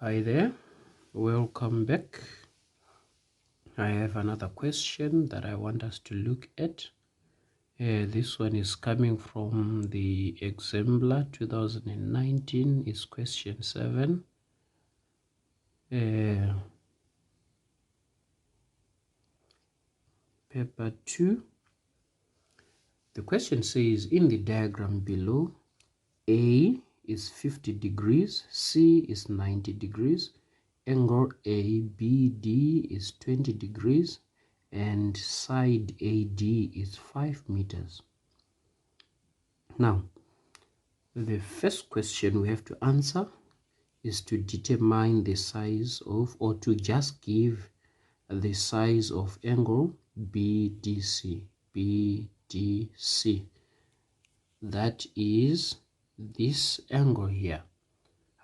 Hi there, welcome back. I have another question that I want us to look at. This one is coming from the Exemplar 2019. Is question 7. Paper 2. The question says, in the diagram below, A is 50 degrees, C is 90 degrees, angle ABD is 20 degrees, and side AD is 5 meters. Now, the first question we have to answer is to determine the size of, or to just give the size of angle BDC. BDC. That is this angle here.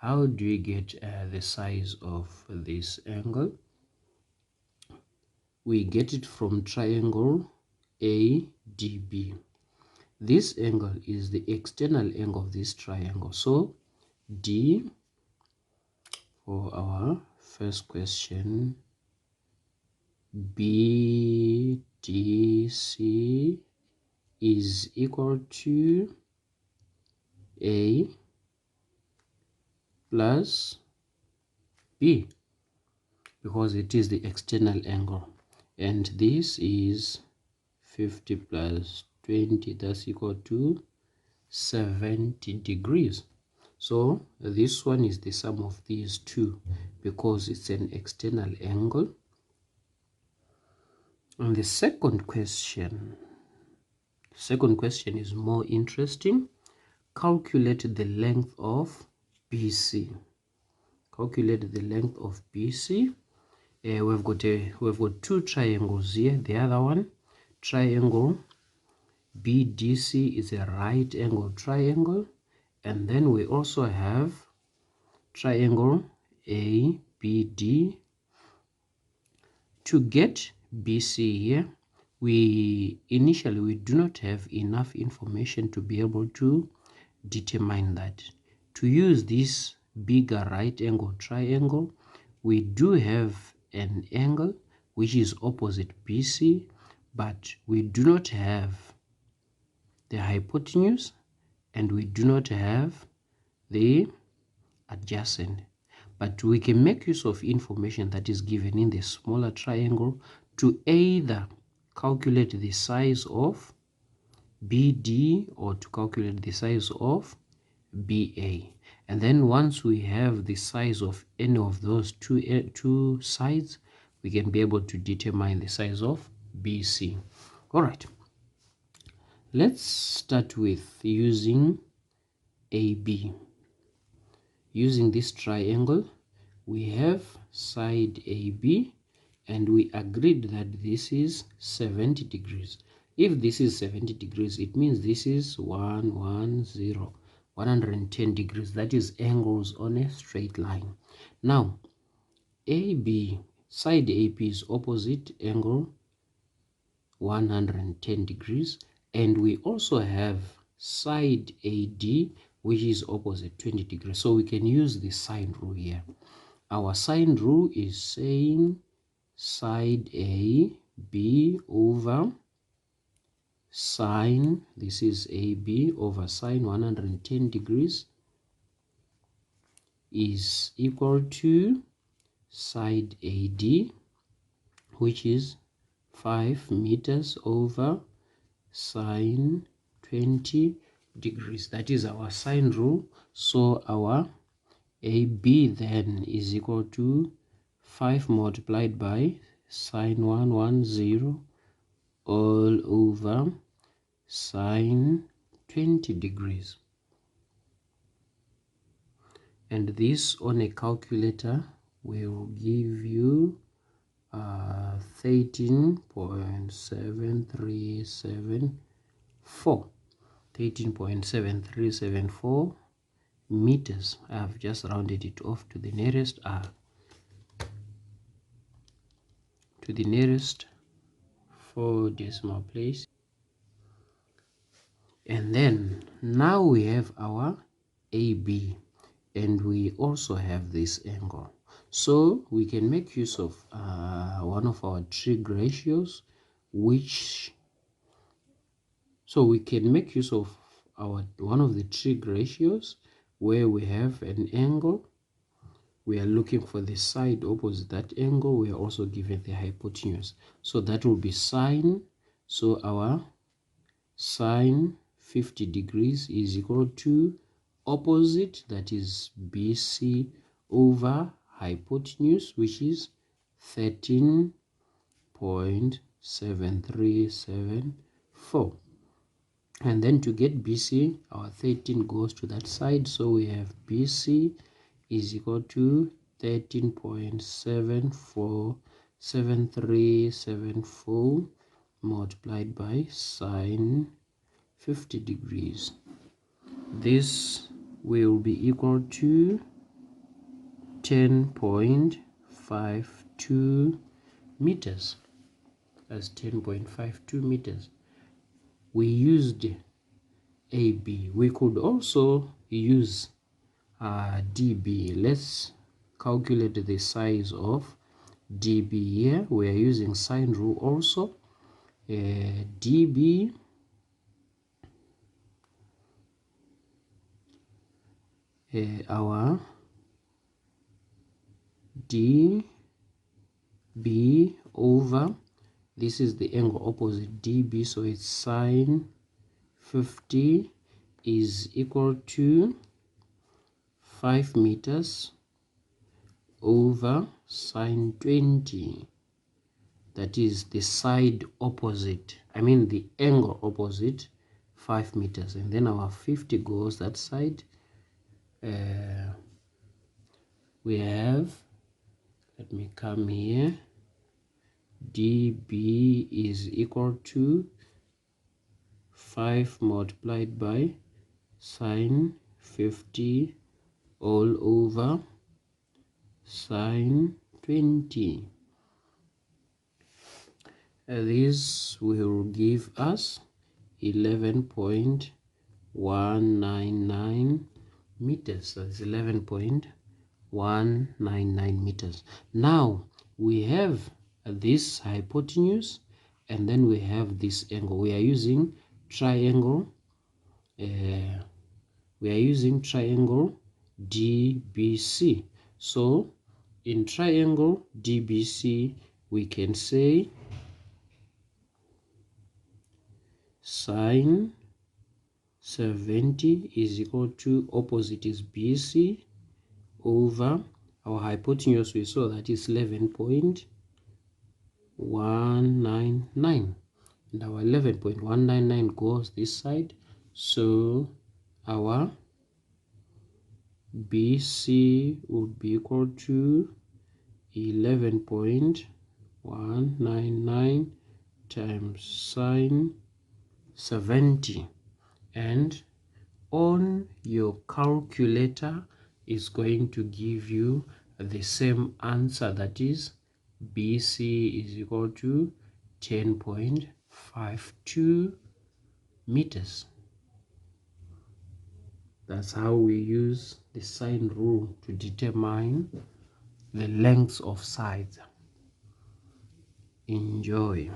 How do we get the size of this angle? We get it from triangle ADB. This angle is the external angle of this triangle. So D, for our first question, BDC is equal to A plus B, because it is the external angle, and this is 50 plus 20, that's equal to 70 degrees. So this one is the sum of these two because it's an external angle. And the second question is more interesting. Calculate the length of BC. Calculate the length of BC. We've got two triangles here. The other one, triangle BDC, is a right angle triangle, and then we also have triangle ABD. To get BC here, we do not have enough information to be able to determine that. To use this bigger right angle triangle, we do have an angle which is opposite BC, but we do not have the hypotenuse and we do not have the adjacent. But we can make use of information that is given in the smaller triangle to either calculate the size of BD or to calculate the size of BA. And then once we have the size of any of those two sides, we can be able to determine the size of BC. All right. Let's start with using AB. Using this triangle, we have side AB, and we agreed that this is 70 degrees. If this is 70 degrees, it means this is 110 degrees. That is angles on a straight line. Now, AB, side AB is opposite angle 110 degrees, and we also have side AD, which is opposite 20 degrees. So we can use the sine rule here. Our sine rule is saying side AB over sine, this is AB over sine 110 degrees, is equal to side AD, which is 5 meters over sine 20 degrees. That is our sine rule. So our AB then is equal to 5 multiplied by sine 110 all over sine 20 degrees. And this on a calculator will give you 13.7374 meters. I have just rounded it off to the nearest four decimal place. And then now we have our AB. and we also have this angle. So we can make use of one of our trig ratios, so we can make use of one of the trig ratios where we have an angle. We are looking for the side opposite that angle. We are also given the hypotenuse. So that will be sine. So our sine 50 degrees is equal to opposite, that is BC, over hypotenuse, which is 13.7374. And then to get BC, our 13 goes to that side, so we have BC is equal to 13.747374 multiplied by sine 50 degrees. This will be equal to 10.52 meters. That's 10.52 meters. We used AB. We could also use dB. Let's calculate the size of dB here. We are using sine rule also. dB our dB over, this is the angle opposite dB, so it's sine 50 is equal to 5 meters over sine 20. That is the side opposite, I mean the angle opposite 5 meters, and then our 50 goes that side. We have, let me come here, dB is equal to 5 multiplied by sine 50 all over sine 20. This will give us 11.199 meters. That's 11.199 meters. Now we have this hypotenuse, and then we have this angle. We are using triangle. DBC. So in triangle DBC, we can say sine 70 is equal to, opposite is BC, over our hypotenuse we saw that is 11.199, and our 11.199 goes this side, so our BC would be equal to 11.199 times sine 70, and on your calculator is going to give you the same answer, that is BC is equal to 10.52 meters. That's how we use the sine rule to determine the lengths of sides. Enjoy.